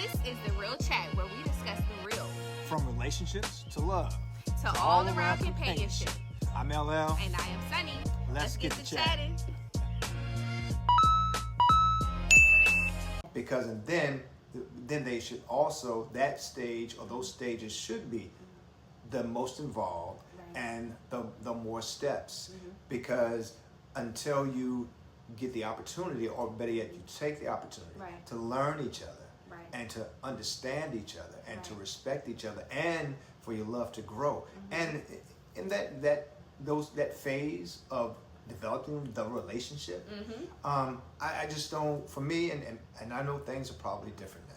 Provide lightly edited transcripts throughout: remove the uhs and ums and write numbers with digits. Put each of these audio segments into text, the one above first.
This is The Real Chat, where we discuss the real. From relationships to love. To all around companionship. I'm LL. And I am Sunny. Let's get to chatting. Because then they should also, that stage or those stages should be the most involved, right, and the more steps. Mm-hmm. Because until you get the opportunity, or better yet, you take the opportunity, right, to learn each other, right, and to understand each other, and right, to respect each other, and for your love to grow. Mm-hmm. And in that phase of developing the relationship, mm-hmm, I just don't, for me, and I know things are probably different now,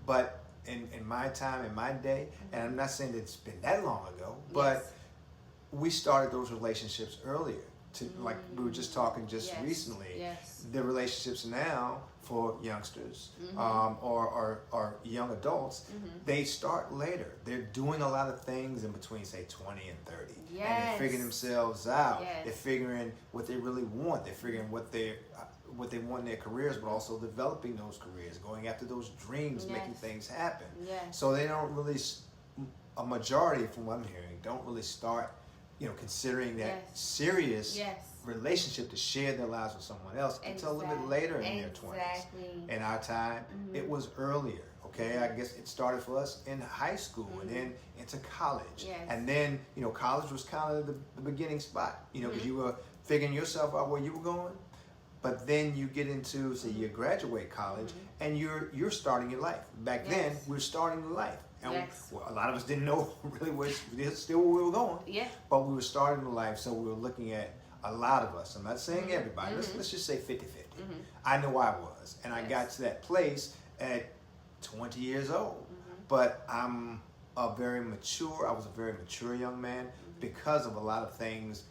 but in my time, in my day, mm-hmm, and I'm not saying that it's been that long ago, but yes, we started those relationships earlier. Like we were just talking yes, recently, yes, the relationships now for youngsters, mm-hmm, or young adults, mm-hmm, they start later. They're doing a lot of things in between, say, 20 and 30. Yes. And they're figuring themselves out. Yes. They're figuring what they really want. They're figuring what they want in their careers, but also developing those careers, going after those dreams, yes, making things happen. Yes. So they don't really, a majority from what I'm hearing, don't really start considering that yes, serious yes, relationship to share their lives with someone else, exactly, until a little bit later in their 20s. In our time, mm-hmm, it was earlier. Okay, I guess it started for us in high school, mm-hmm, and then into college, yes, and then college was kind of the beginning spot. Because mm-hmm, you were figuring yourself out where you were going. But then you get into, say, you graduate college, mm-hmm, and you're starting your life. Back yes, then, we were starting the life. And yes, a lot of us didn't know really where we were going. Yeah. But we were starting the life, so we were looking at a lot of us. I'm not saying mm-hmm, everybody. Mm-hmm. Let's just say 50-50. Mm-hmm. I know I was. And yes, I got to that place at 20 years old. Mm-hmm. But I was a very mature young man, mm-hmm, because of a lot of things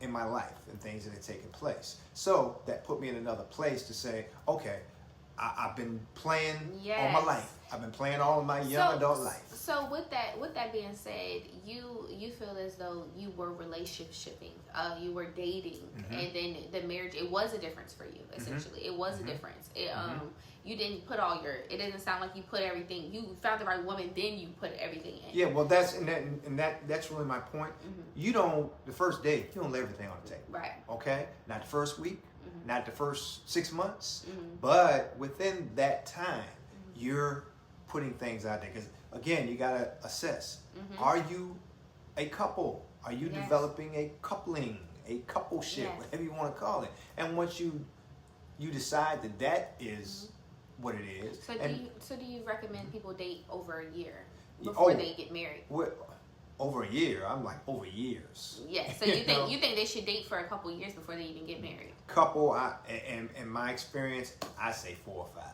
in my life and things that had taken place. So that put me in another place to say, okay, I've been playing yes, all my life. I've been playing all of my young adult life. So with that being said, you feel as though you were relationshiping, you were dating, mm-hmm, and then the marriage, it was a difference for you, essentially. Mm-hmm. It was mm-hmm, a difference. Mm-hmm. You didn't put it didn't sound like you put everything, you found the right woman, then you put everything in. Yeah, well that's really my point. Mm-hmm. The first day, you don't lay everything on the table. Right. Okay? Not the first week, mm-hmm, not the first 6 months, mm-hmm, but within that time, mm-hmm, you're putting things out there. Because again, you gotta assess, mm-hmm, are you a couple? Are you yes, developing a coupling, a coupleship, yes, whatever you want to call it? And once you decide that is mm-hmm, what it is. So do you recommend people date over a year before they get married? Over a year? I'm like, over years. Yeah, so you think they should date for a couple years before they even get married? Couple, in my experience, I say 4 or 5.